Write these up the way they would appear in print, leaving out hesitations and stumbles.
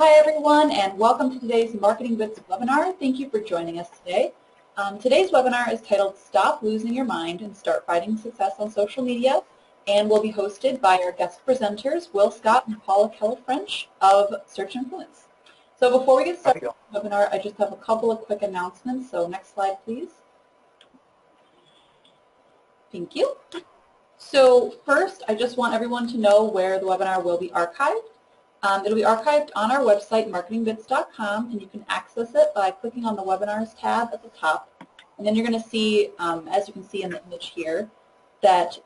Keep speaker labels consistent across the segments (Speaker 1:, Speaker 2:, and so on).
Speaker 1: Hi everyone, and welcome to today's MarketingBitz webinar. Thank you for joining us today. Today's webinar is titled Stop Losing Your Mind and Start Finding Success on Social Media, and will be hosted by our guest presenters, Will Scott and Paula Keller-French of Search Influence. So before we get started with the webinar, I just have a couple of quick announcements. So next slide, please. Thank you. So first, I just want everyone to know where the webinar will be archived. It'll be archived on our website, MarketingBitz.com, and you can access it by clicking on the Webinars tab at the top. And then you're going to see, as you can see in the image here, that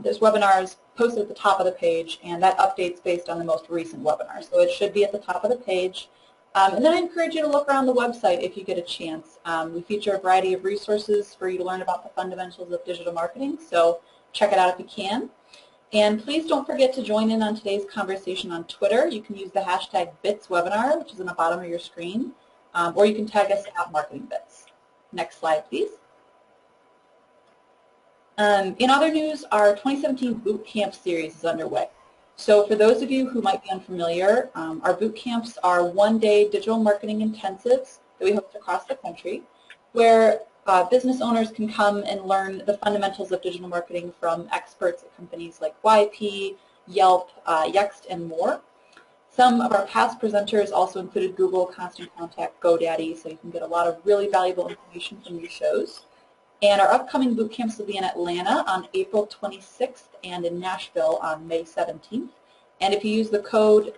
Speaker 1: there's webinars posted at the top of the page, and that updates based on the most recent webinar. So it should be at the top of the page. And then I encourage you to look around the website if you get a chance. We feature a variety of resources for you to learn about the fundamentals of digital marketing, so check it out if you can. And please don't forget to join in on today's conversation on Twitter. You can use the hashtag BitzWebinar, which is on the bottom of your screen, or you can tag us at MarketingBitz. Next slide, please. In other news, our 2017 Boot Camp series is underway. So for those of you who might be unfamiliar, our boot camps are one-day digital marketing intensives that we host across the country, where business owners can come and learn the fundamentals of digital marketing from experts at companies like YP, Yelp, Yext, and more. Some of our past presenters also included Google, Constant Contact, GoDaddy, so you can get a lot of really valuable information from these shows. And our upcoming boot camps will be in Atlanta on April 26th and in Nashville on May 17th. And if you use the code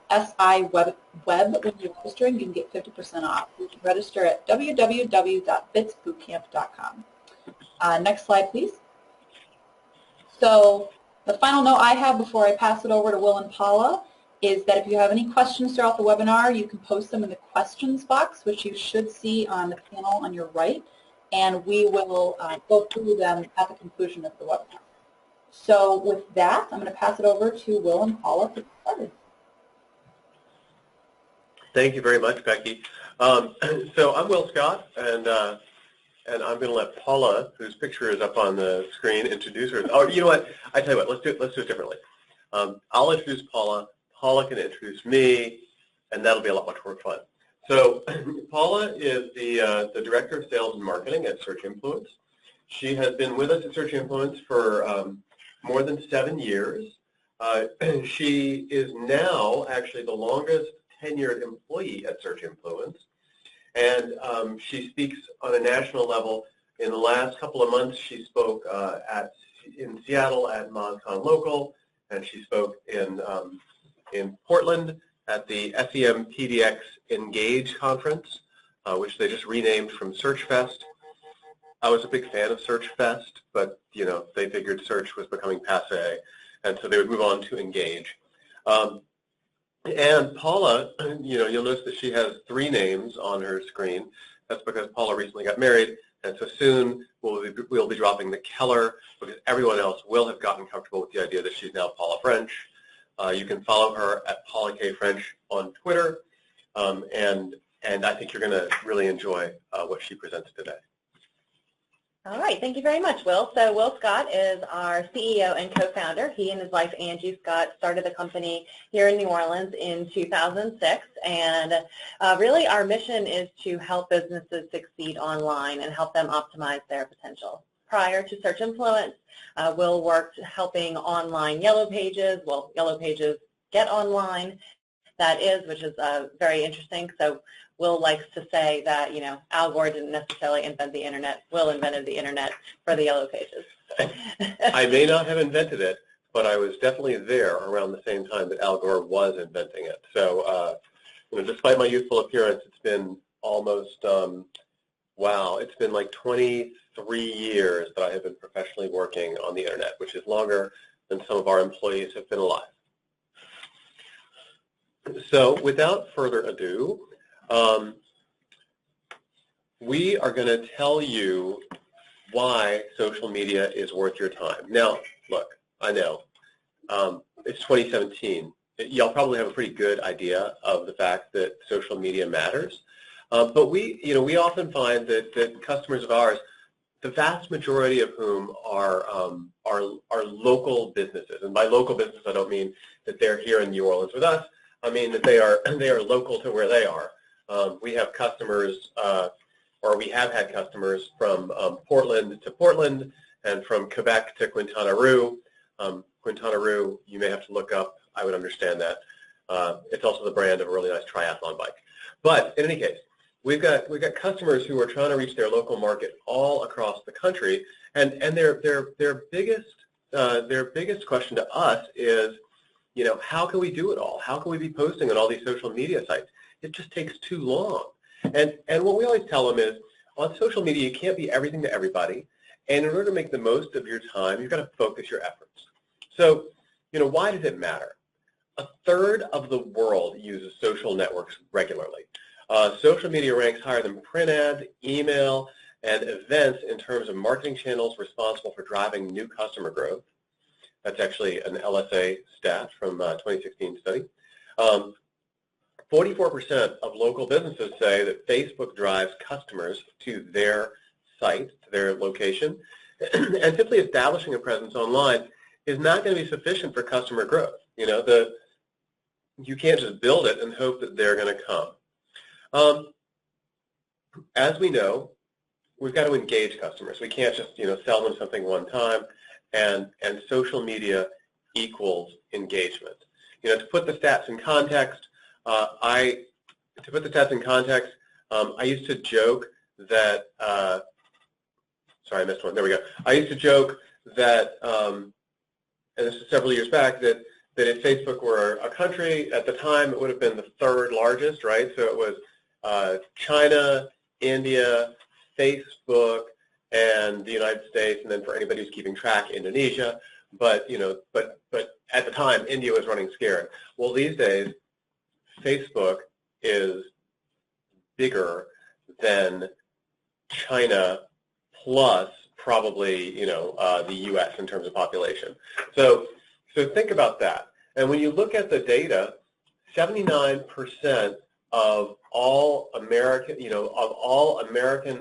Speaker 1: SIWEB when you're registering, you can get 50% off. You can register at www.bitzbootcamp.com. Next slide, please. So the final note I have before I pass it over to Will and Paula is that if you have any questions throughout the webinar, you can post them in the questions box, which you should see on the panel on your right, and we will go through them at the conclusion of the webinar. So with that, I'm going to pass it over to Will and Paula to get started.
Speaker 2: Thank you very much, Becky. So I'm Will Scott, and I'm going to let Paula, whose picture is up on the screen, introduce her. Oh, you know what? I tell you what. Let's do it differently. I'll introduce Paula. Paula can introduce me, and that'll be a lot much more fun. So Paula is the Director of Sales and Marketing at Search Influence. She has been with us at Search Influence for more than 7 years. She is now actually the longest tenured employee at Search Influence, and she speaks on a national level. In the last couple of months, she spoke in Seattle at MozCon Local, and she spoke in Portland at the SEM PDX Engage conference, which they just renamed from Search Fest. I was a big fan of Search Fest, but you know they figured Search was becoming passé, and so they would move on to Engage. And Paula, you'll notice that she has 3 names on her screen. That's because Paula recently got married, and so soon we'll be dropping the Keller because everyone else will have gotten comfortable with the idea that she's now Paula French. You can follow her at Paula K. French on Twitter, and I think you're going to really enjoy what she presents today.
Speaker 3: All right, thank you very much, Will. So Will Scott is our CEO and co-founder. He and his wife, Angie Scott, started the company here in New Orleans in 2006. And really our mission is to help businesses succeed online and help them optimize their potential. Prior to Search Influence, Will worked helping online Yellow Pages. Well, Yellow Pages get online, that is, which is very interesting. So Will likes to say that, Al Gore didn't necessarily invent the Internet. Will invented the Internet for the Yellow Pages.
Speaker 2: I may not have invented it, but I was definitely there around the same time that Al Gore was inventing it. So, despite my youthful appearance, it's been almost, it's been like 23 years that I have been professionally working on the Internet, which is longer than some of our employees have been alive. So, without further ado, we are going to tell you why social media is worth your time. Now, look, I know it's 2017. Y'all probably have a pretty good idea of the fact that social media matters, but we often find that customers of ours, the vast majority of whom are local businesses, and by local business I don't mean that they're here in New Orleans with us. I mean that they are local to where they are. We have customers, or we have had customers from Portland to Portland, and from Quebec to Quintana Roo. Quintana Roo, you may have to look up. I would understand that. It's also the brand of a really nice triathlon bike. But in any case, we've got customers who are trying to reach their local market all across the country, and their biggest question to us is, how can we do it all? How can we be posting on all these social media sites? It just takes too long. And what we always tell them is, on social media, you can't be everything to everybody. And in order to make the most of your time, you've got to focus your efforts. So, why does it matter? A third of the world uses social networks regularly. Social media ranks higher than print ads, email, and events in terms of marketing channels responsible for driving new customer growth. That's actually an LSA stat from a 2016 study. 44% of local businesses say that Facebook drives customers to their site, to their location, and simply establishing a presence online is not going to be sufficient for customer growth. You can't just build it and hope that they're going to come. As we know, we've got to engage customers. We can't just sell them something one time, and social media equals engagement. To put the stats in context, I used to joke that, sorry, I missed one. There we go. I used to joke that, and this is several years back, that if Facebook were a country, at the time it would have been the third largest, right? So it was China, India, Facebook, and the United States, and then for anybody who's keeping track, Indonesia. But at the time, India was running scared. Well, these days, Facebook is bigger than China plus probably the U.S. in terms of population. So think about that. And when you look at the data, 79% of all American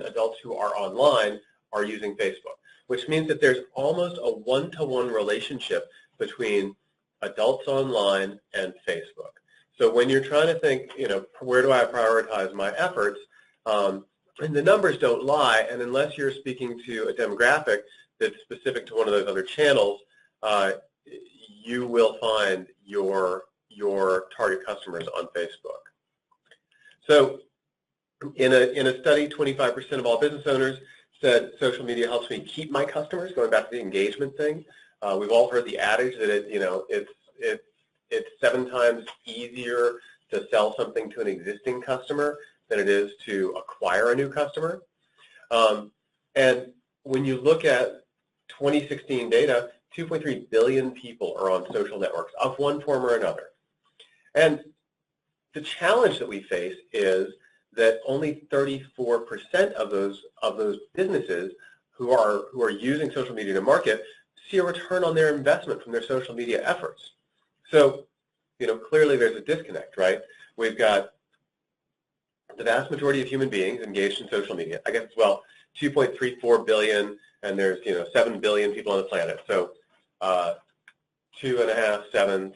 Speaker 2: adults who are online are using Facebook, which means that there's almost a one-to-one relationship between adults online and Facebook. So when you're trying to think, where do I prioritize my efforts, and the numbers don't lie, and unless you're speaking to a demographic that's specific to one of those other channels, you will find your target customers on Facebook. So in a study, 25% of all business owners said social media helps me keep my customers, going back to the engagement thing. We've all heard the adage that it's 7 times easier to sell something to an existing customer than it is to acquire a new customer. And when you look at 2016 data, 2.3 billion people are on social networks of one form or another. And the challenge that we face is that only 34% of those businesses who are using social media to market see a return on their investment from their social media efforts. So, clearly there's a disconnect, right? We've got the vast majority of human beings engaged in social media. I guess, 2.34 billion, and there's 7 billion people on the planet. So 2.5 sevens,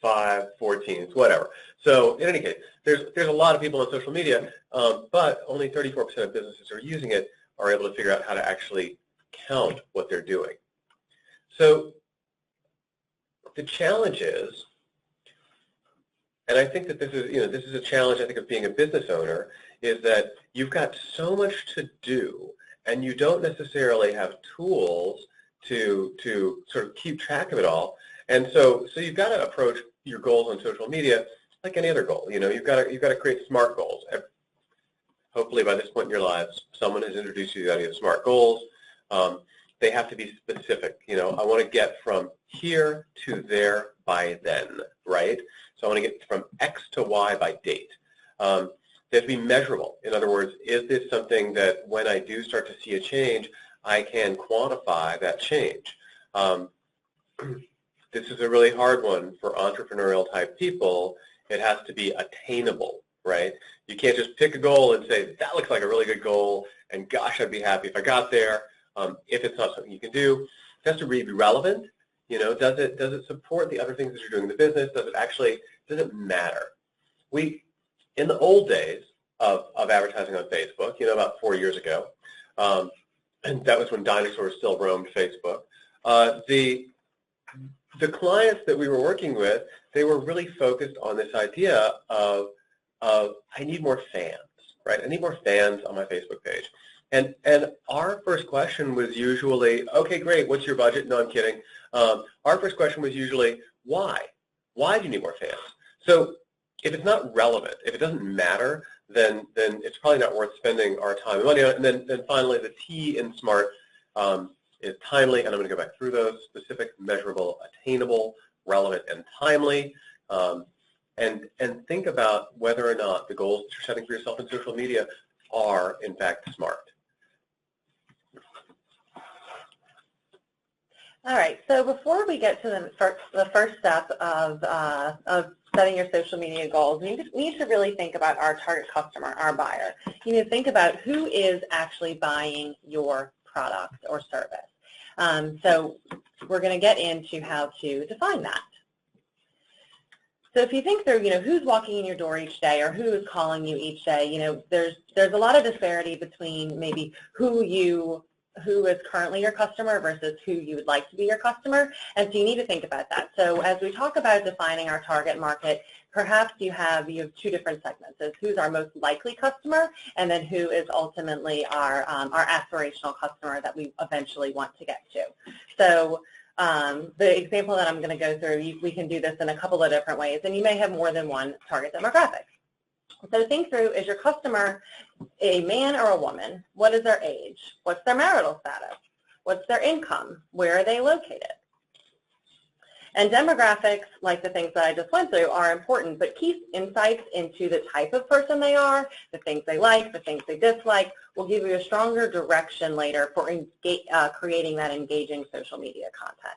Speaker 2: 5 14s, whatever. So in any case, there's a lot of people on social media, but only 34% of businesses who are using it are able to figure out how to actually count what they're doing. So the challenge is, and I think that this is a challenge, I think, of being a business owner, is that you've got so much to do, and you don't necessarily have tools to sort of keep track of it all. And so you've got to approach your goals on social media like any other goal. You've got to create SMART goals. Hopefully by this point in your lives, someone has introduced you to the idea of SMART goals. They have to be specific. I want to get from here to there by then, right? So I want to get from X to Y by date. They have to be measurable. In other words, is this something that when I do start to see a change, I can quantify that change? This is a really hard one for entrepreneurial type people. It has to be attainable, right? You can't just pick a goal and say, that looks like a really good goal, and gosh, I'd be happy if I got there. If it's not something you can do, it has to really be relevant. Does it support the other things that you're doing in the business? Does it actually doesn't matter. In the old days of advertising on Facebook, about 4 years ago, and that was when dinosaurs still roamed Facebook, the clients that we were working with, they were really focused on this idea of I need more fans, right? I need more fans on my Facebook page. And our first question was usually, okay, great, what's your budget? No, I'm kidding. Our first question was usually, why? Why do you need more fans? So if it's not relevant, if it doesn't matter, then it's probably not worth spending our time and money on it. And then finally, the T in SMART is timely, and I'm going to go back through those: specific, measurable, attainable, relevant, and timely. And think about whether or not the goals that you're setting for yourself in social media are, in fact, SMART.
Speaker 3: All right, so before we get to the first step of setting your social media goals, you need to really think about our target customer, our buyer. You need to think about who is actually buying your product or service. So we're going to get into how to define that. So if you think through, who's walking in your door each day or who is calling you each day, there's a lot of disparity between maybe who is currently your customer versus who you would like to be your customer, and so you need to think about that. So as we talk about defining our target market, perhaps you have two different segments: is who's our most likely customer, and then who is ultimately our aspirational customer that we eventually want to get to. So the example that I'm going to go through, we can do this in a couple of different ways, and you may have more than one target demographic. So think through, is your customer a man or a woman? What is their age? What's their marital status? What's their income? Where are they located? And demographics, like the things that I just went through, are important, but key insights into the type of person they are, the things they like, the things they dislike, will give you a stronger direction later for creating that engaging social media content.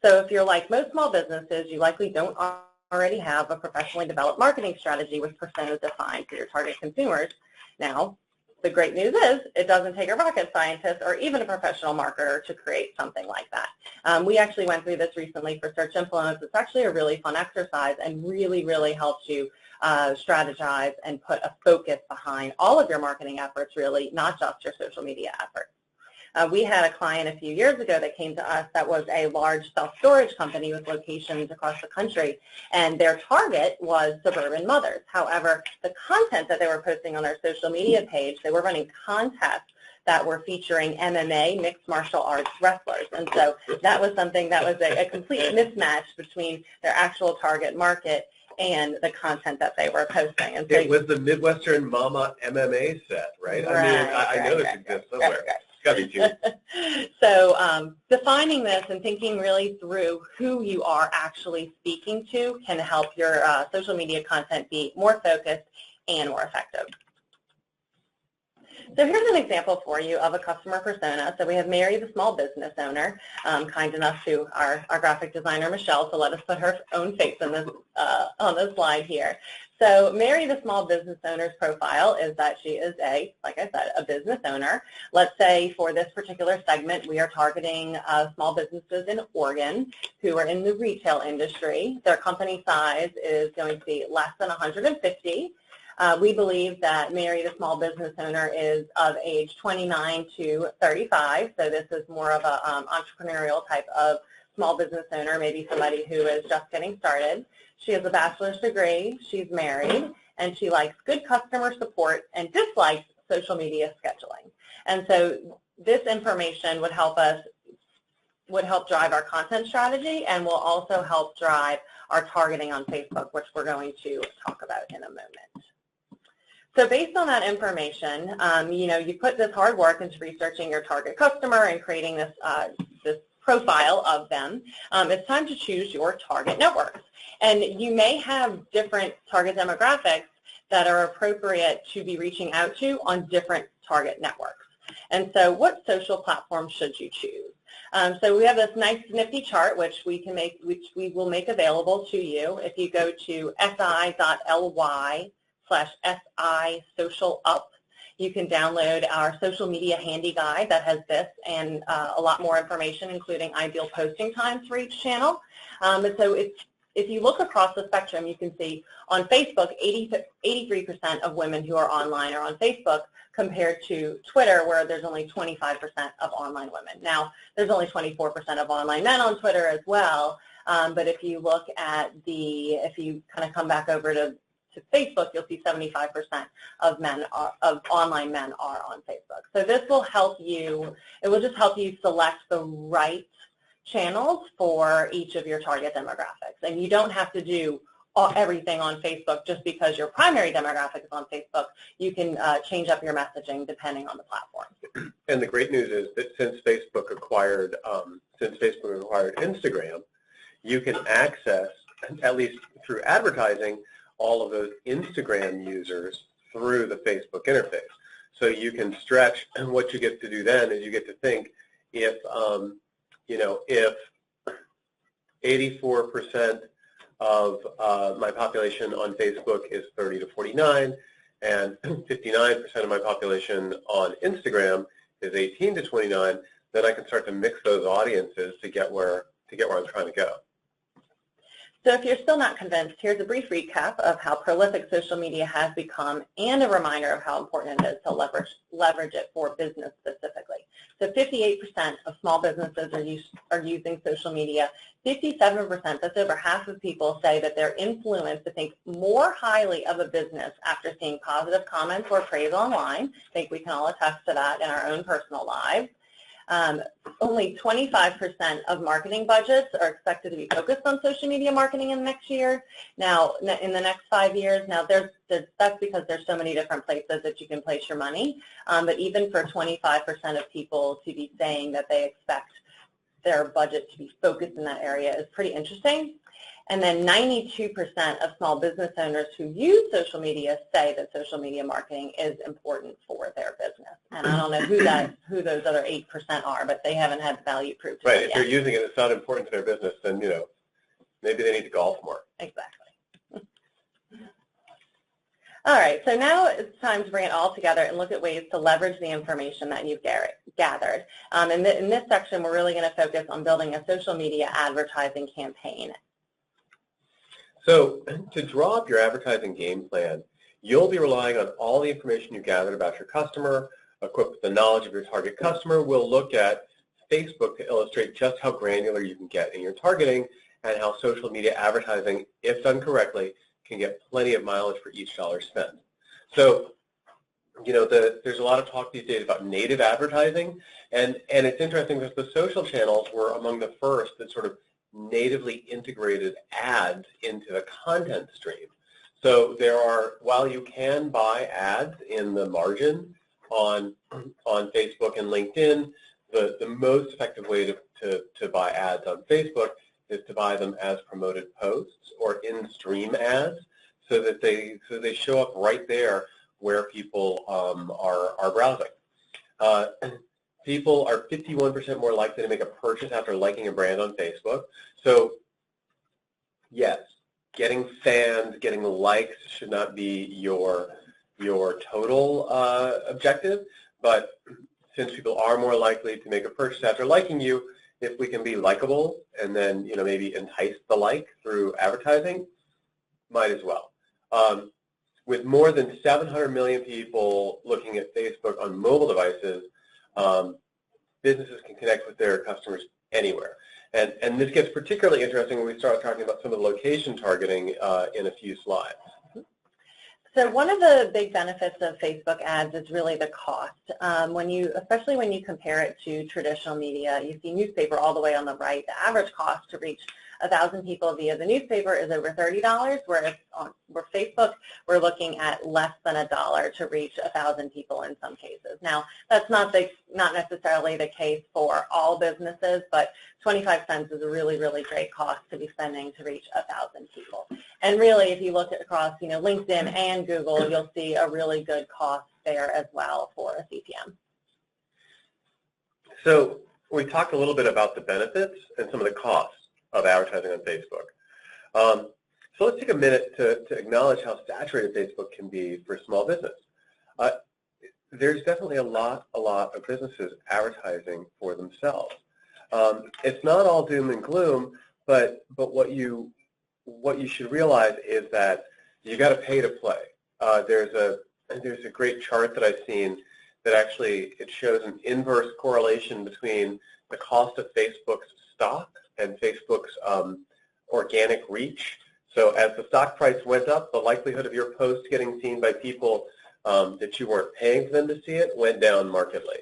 Speaker 3: So if you're like most small businesses, you likely don't already have a professionally developed marketing strategy with personas defined for your target consumers. Now, the great news is it doesn't take a rocket scientist or even a professional marketer to create something like that. We actually went through this recently for search influence. It's actually a really fun exercise and really, really helps you strategize and put a focus behind all of your marketing efforts, really, not just your social media efforts. We had a client a few years ago that came to us that was a large self-storage company with locations across the country, and their target was suburban mothers. However, the content that they were posting on their social media page, they were running contests that were featuring MMA, mixed martial arts wrestlers. And so that was something that was a complete mismatch between their actual target market and the content that they were posting. And so
Speaker 2: it was the Midwestern Mama MMA set, right? I know this exists somewhere.
Speaker 3: Right.
Speaker 2: Got me too.
Speaker 3: So defining this and thinking really through who you are actually speaking to can help your social media content be more focused and more effective. So here's an example for you of a customer persona. So we have Mary, the small business owner, kind enough to our graphic designer, Michelle, to let us put her own face in this, on this slide here. So Mary, the small business owner's profile is that she is like I said, a business owner. Let's say for this particular segment, we are targeting small businesses in Oregon who are in the retail industry. Their company size is going to be less than 150. We believe that Mary, the small business owner, is of age 29 to 35. So this is more of an entrepreneurial type of small business owner, maybe somebody who is just getting started. She has a bachelor's degree, she's married, and she likes good customer support and dislikes social media scheduling. And so this information would help drive our content strategy and will also help drive our targeting on Facebook, which we're going to talk about in a moment. So based on that information, you put this hard work into researching your target customer and creating this profile of them. It's time to choose your target networks. And you may have different target demographics that are appropriate to be reaching out to on different target networks. And so what social platform should you choose? So we have this nice nifty chart which we will make available to you. If you go to si.ly/SI-Social-Up, you can download our social media handy guide that has this and a lot more information, including ideal posting times for each channel. And so it's if you look across the spectrum, you can see on Facebook, 83% of women who are online are on Facebook, compared to Twitter, where there's only 25% of online women. Now, there's only 24% of online men on Twitter as well, but if you look at if you kind of come back over to Facebook, you'll see 75% of online men are on Facebook. So this will help you, it will just help you select the right channels for each of your target demographics. And you don't have to do everything on Facebook just because your primary demographic is on Facebook. You can change up your messaging depending on the platform.
Speaker 2: And the great news is that since Facebook acquired Instagram, you can access, at least through advertising, all of those Instagram users through the Facebook interface. So you can stretch, and what you get to do then is you get to think if 84% of my population on Facebook is 30 to 49, and 59% of my population on Instagram is 18 to 29, then I can start to mix those audiences to get where I'm trying to go.
Speaker 3: So if you're still not convinced, here's a brief recap of how prolific social media has become and a reminder of how important it is to leverage it for business specifically. So 58% of small businesses are using social media. 57%, that's over half of people, say that they're influenced to think more highly of a business after seeing positive comments or praise online. I think we can all attest to that in our own personal lives. Only 25% of marketing budgets are expected to be focused on social media marketing in the next year. Now, in the next 5 years, now that's because there's so many different places that you can place your money. But even for 25% of people to be saying that they expect their budget to be focused in that area is pretty interesting. And then 92% of small business owners who use social media say that social media marketing is important for their business. And I don't know who those other 8% are, but they haven't had the value proved to them
Speaker 2: Right. If
Speaker 3: yet.
Speaker 2: they're using it, it's not important to their business, then maybe they need to golf more.
Speaker 3: Exactly. All right, so now it's time to bring it all together and look at ways to leverage the information that you've gathered. In this section, we're really going to focus on building a social media advertising campaign.
Speaker 2: So to draw up your advertising game plan, you'll be relying on all the information you gathered about your customer, equipped with the knowledge of your target customer. We'll look at Facebook to illustrate just how granular you can get in your targeting and how social media advertising, if done correctly, can get plenty of mileage for each dollar spent. So, there's a lot of talk these days about native advertising, and it's interesting because the social channels were among the first that sort of natively integrated ads into the content stream. So while you can buy ads in the margin on Facebook and LinkedIn, the most effective way to buy ads on Facebook is to buy them as promoted posts or in-stream ads, so that they show up right there where people are browsing. People are 51% more likely to make a purchase after liking a brand on Facebook. So yes, getting fans, getting likes should not be your total objective, but since people are more likely to make a purchase after liking you, if we can be likable and then maybe entice the like through advertising, might as well. With more than 700 million people looking at Facebook on mobile devices, businesses can connect with their customers anywhere. And this gets particularly interesting when we start talking about some of the location targeting in a few slides.
Speaker 3: So one of the big benefits of Facebook ads is really the cost. Especially when you compare it to traditional media, you see newspaper all the way on the right. The average cost to reach 1,000 people via the newspaper is over $30, whereas for Facebook, we're looking at less than $1 to reach 1,000 people in some cases. Now, that's not necessarily the case for all businesses, but 25 cents is a really, really great cost to be spending to reach 1,000 people. And really, if you look across, LinkedIn and Google, you'll see a really good cost there as well for a CPM.
Speaker 2: So we talked a little bit about the benefits and some of the costs of advertising on Facebook. So let's take a minute to acknowledge how saturated Facebook can be for small business. There's definitely a lot of businesses advertising for themselves. It's not all doom and gloom, but what you what you should realize is that you got to pay to play. There's a great chart that I've seen that actually it shows an inverse correlation between the cost of Facebook's stock and Facebook's organic reach. So as the stock price went up, the likelihood of your post getting seen by people that you weren't paying for them to see it went down markedly.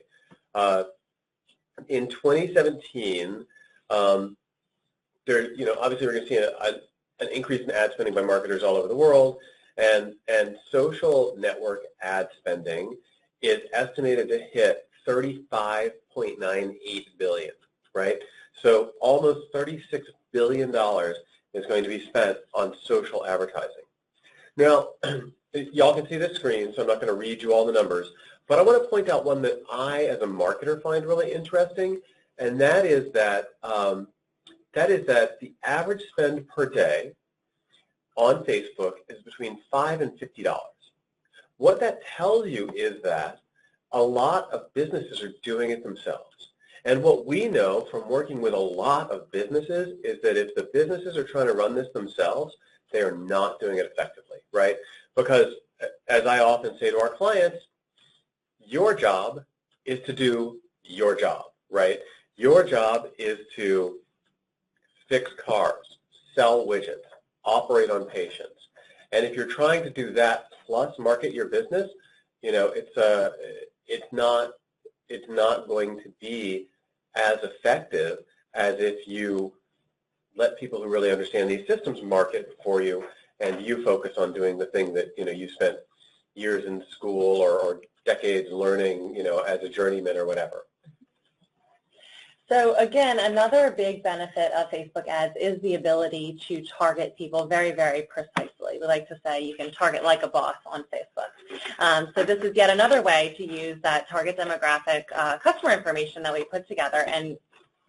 Speaker 2: In 2017, obviously we're going to see an increase in ad spending by marketers all over the world, and social network ad spending is estimated to hit $35.98 billion, right? So almost $36 billion is going to be spent on social advertising. Now, y'all can see this screen, so I'm not going to read you all the numbers, but I want to point out one that I, as a marketer, find really interesting, and that is that the average spend per day on Facebook is between $5 and $50. What that tells you is that a lot of businesses are doing it themselves. And what we know from working with a lot of businesses is that if the businesses are trying to run this themselves, they are not doing it effectively, right? Because, as I often say to our clients, your job is to do your job, right? Your job is to fix cars, sell widgets, operate on patients. And if you're trying to do that plus market your business, it's not going to be as effective as if you let people who really understand these systems market for you, and you focus on doing the thing that you spent years in school or decades learning, as a journeyman or whatever.
Speaker 3: So again, another big benefit of Facebook ads is the ability to target people very, very precisely. We like to say you can target like a boss on Facebook. So this is yet another way to use that target demographic customer information that we put together and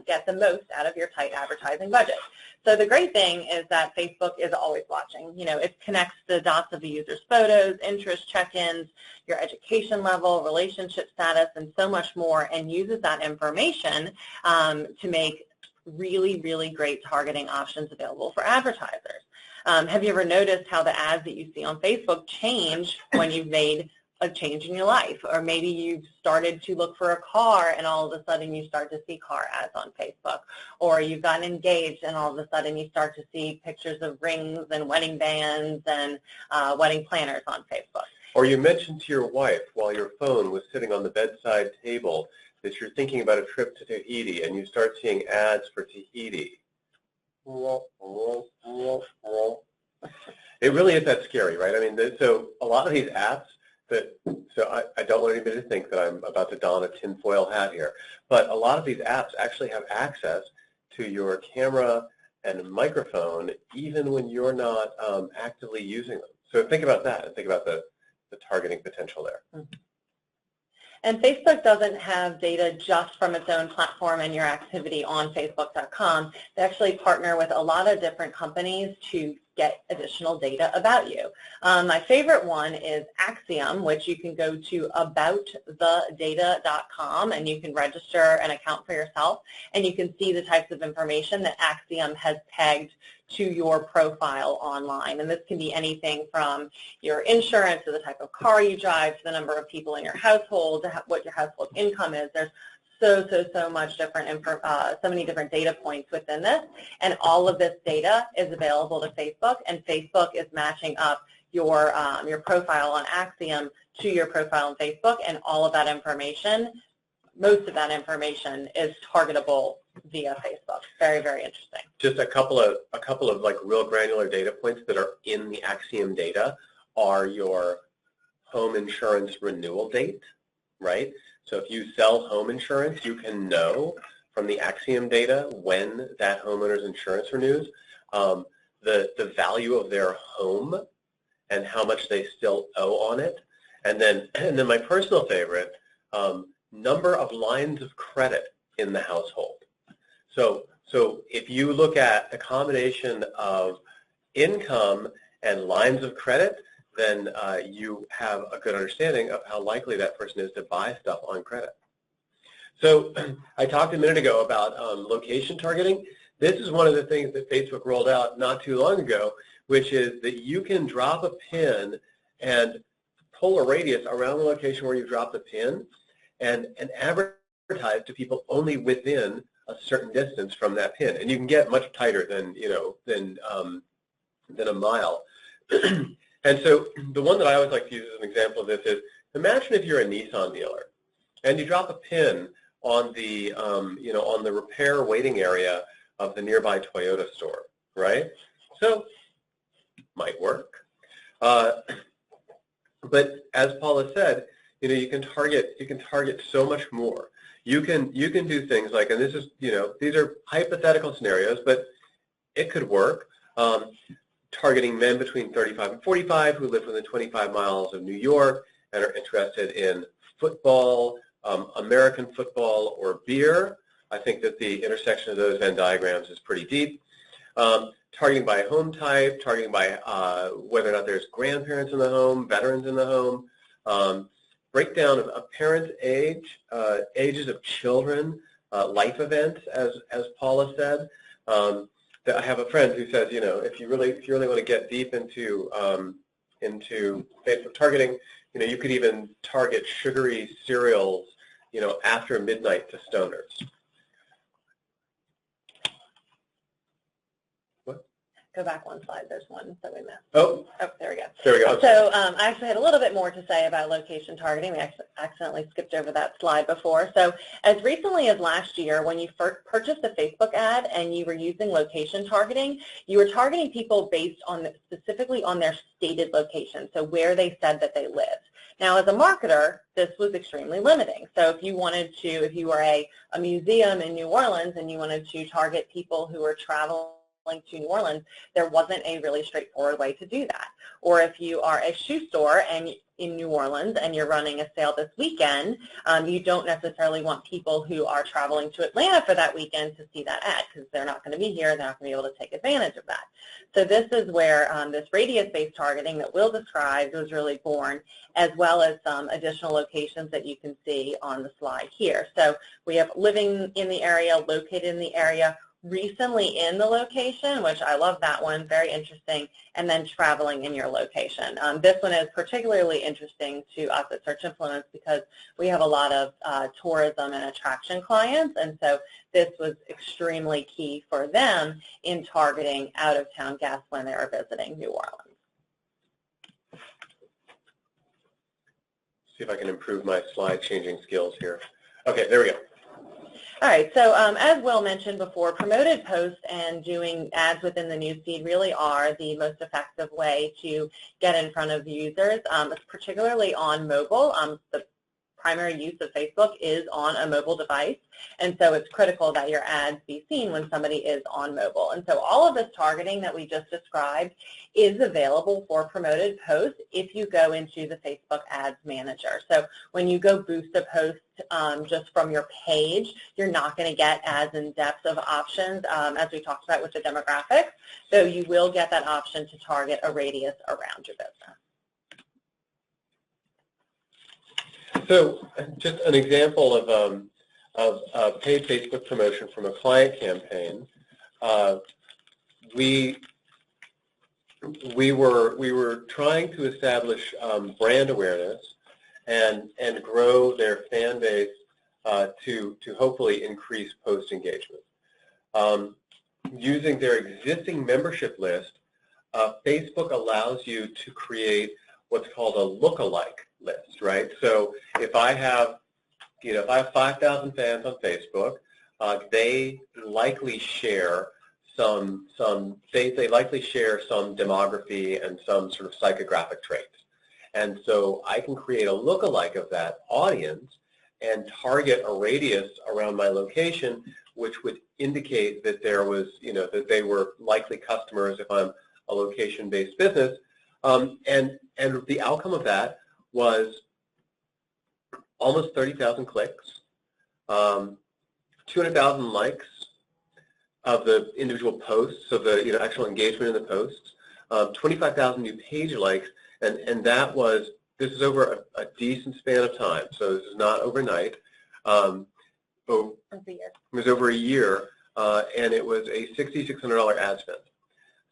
Speaker 3: get the most out of your tight advertising budget. So the great thing is that Facebook is always watching. It connects the dots of the user's photos, interests, check-ins, your education level, relationship status, and so much more, and uses that information to make really, really great targeting options available for advertisers. Have you ever noticed how the ads that you see on Facebook change when you've made a change in your life? Or maybe you've started to look for a car and all of a sudden you start to see car ads on Facebook. Or you've gotten engaged and all of a sudden you start to see pictures of rings and wedding bands and wedding planners on Facebook.
Speaker 2: Or you mentioned to your wife while your phone was sitting on the bedside table that you're thinking about a trip to Tahiti, and you start seeing ads for Tahiti. It really is that scary, right? I mean, so a lot of these apps, so I don't want anybody to think that I'm about to don a tinfoil hat here, but a lot of these apps actually have access to your camera and microphone even when you're not actively using them. So think about that and think about the targeting potential there.
Speaker 3: Mm-hmm. And Facebook doesn't have data just from its own platform and your activity on Facebook.com. They actually partner with a lot of different companies to get additional data about you. My favorite one is Axiom, which you can go to aboutthedata.com and you can register an account for yourself, and you can see the types of information that Axiom has pegged to your profile online. And this can be anything from your insurance to the type of car you drive to the number of people in your household, to what your household income is. There's so much different, so many different data points within this, and all of this data is available to Facebook, and Facebook is matching up your profile on Axiom to your profile on Facebook, and all of that information, most of that information is targetable via Facebook. Very, very interesting.
Speaker 2: Just a couple of like real granular data points that are in the Axiom data are your home insurance renewal date, right? So if you sell home insurance, you can know from the Axiom data when that homeowner's insurance renews, the value of their home and how much they still owe on it. And then my personal favorite, number of lines of credit in the household. So if you look at the combination of income and lines of credit, then you have a good understanding of how likely that person is to buy stuff on credit. So I talked a minute ago about location targeting. This is one of the things that Facebook rolled out not too long ago, which is that you can drop a pin and pull a radius around the location where you dropped the pin and advertise to people only within a certain distance from that pin. And you can get much tighter than, than a mile. And so the one that I always like to use as an example of this is, imagine if you're a Nissan dealer and you drop a pin on the, on the repair waiting area of the nearby Toyota store, right? So, might work. But as Paula said, you can target so much more. You can do things like, and this is, these are hypothetical scenarios, but it could work. Targeting men between 35 and 45 who live within 25 miles of New York and are interested in football, American football, or beer. I think that the intersection of those Venn diagrams is pretty deep. Targeting by home type, targeting by whether or not there's grandparents in the home, veterans in the home, breakdown of parents' age, ages of children, life events, as Paula said. I have a friend who says, if you really want to get deep into Facebook targeting, you could even target sugary cereals, after midnight to stoners.
Speaker 3: Go back one slide. There's one that we missed.
Speaker 2: Oh,
Speaker 3: there we go.
Speaker 2: There we go.
Speaker 3: So I actually had a little bit more to say about location targeting. We accidentally skipped over that slide before. So as recently as last year, when you purchased a Facebook ad and you were using location targeting, you were targeting people based on specifically on their stated location, so where they said that they lived. Now, as a marketer, this was extremely limiting. So if you were a museum in New Orleans and you wanted to target people who were traveling to New Orleans, there wasn't a really straightforward way to do that. Or if you are a shoe store and in New Orleans and you're running a sale this weekend, you don't necessarily want people who are traveling to Atlanta for that weekend to see that ad because they're not going to be here, they're not going to be able to take advantage of that. So this is where this radius-based targeting that Will described was really born, as well as some additional locations that you can see on the slide here. So we have living in the area, located in the area, recently in the location, which I love that one, very interesting, and then traveling in your location. This one is particularly interesting to us at Search Influence because we have a lot of tourism and attraction clients, and so this was extremely key for them in targeting out-of-town guests when they are visiting New Orleans.
Speaker 2: See if I can improve my slide changing skills here. Okay, there we go.
Speaker 3: All right, so as Will mentioned before, promoted posts and doing ads within the newsfeed really are the most effective way to get in front of users, particularly on mobile. The primary use of Facebook is on a mobile device, and so it's critical that your ads be seen when somebody is on mobile. And so all of this targeting that we just described is available for promoted posts if you go into the Facebook Ads Manager. So when you go boost a post just from your page, you're not going to get as in-depth of options as we talked about with the demographics, so you will get that option to target a radius around your business.
Speaker 2: So just an example of paid Facebook promotion from a client campaign. We were trying to establish brand awareness and grow their fan base to hopefully increase post engagement. Using their existing membership list, Facebook allows you to create what's called a lookalike list, right? So if I have, if I have 5,000 fans on Facebook, they likely share they likely share some demography and some sort of psychographic traits. And so I can create a lookalike of that audience and target a radius around my location, which would indicate that there was, that they were likely customers if I'm a location-based business. And the outcome of that was almost 30,000 clicks, 200,000 likes of the individual posts, so the actual engagement in the posts, 25,000 new page likes, and this is over a decent span of time, so this is not overnight. It was over a year, and it was a $6,600 ad spend.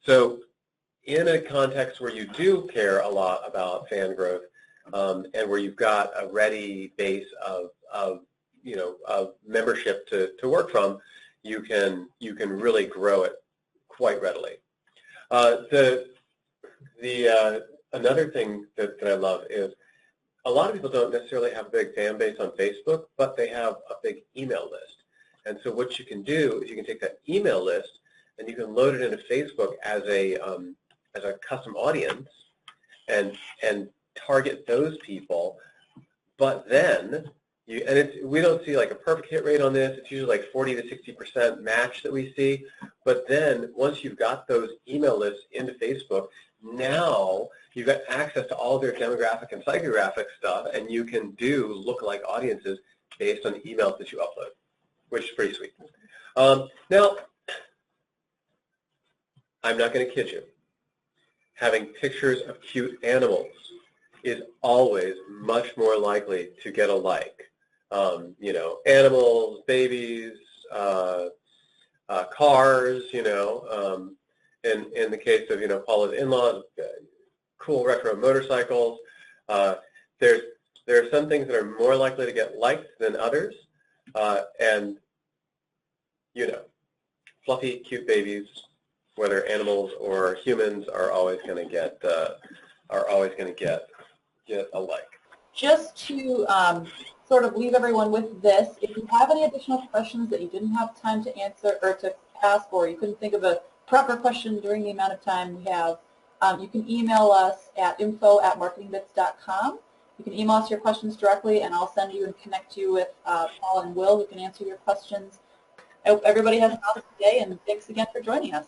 Speaker 2: So in a context where you do care a lot about fan growth, and where you've got a ready base of membership to work from, you can really grow it quite readily. Another thing that I love is a lot of people don't necessarily have a big fan base on Facebook, but they have a big email list. And so what you can do is you can take that email list and you can load it into Facebook as a custom audience and target those people. But then we don't see like a perfect hit rate on this. It's usually like 40 to 60% match that we see. But then once you've got those email lists into Facebook, now you've got access to all their demographic and psychographic stuff, and you can do lookalike audiences based on the emails that you upload, which is pretty sweet. Now, I'm not going to kid you. Having pictures of cute animals is always much more likely to get a like. Animals, babies, cars, in the case of, Paula's in-laws, cool retro motorcycles. There are some things that are more likely to get liked than others, and, fluffy, cute babies, whether animals or humans, are always going to get a like.
Speaker 1: Just to sort of leave everyone with this, if you have any additional questions that you didn't have time to answer or to ask, or you couldn't think of a proper question during the amount of time we have, you can email us at info@marketingbitz.com. You can email us your questions directly, and I'll send you and connect you with Paul and Will, who can answer your questions. I hope everybody has an awesome day, and thanks again for joining us.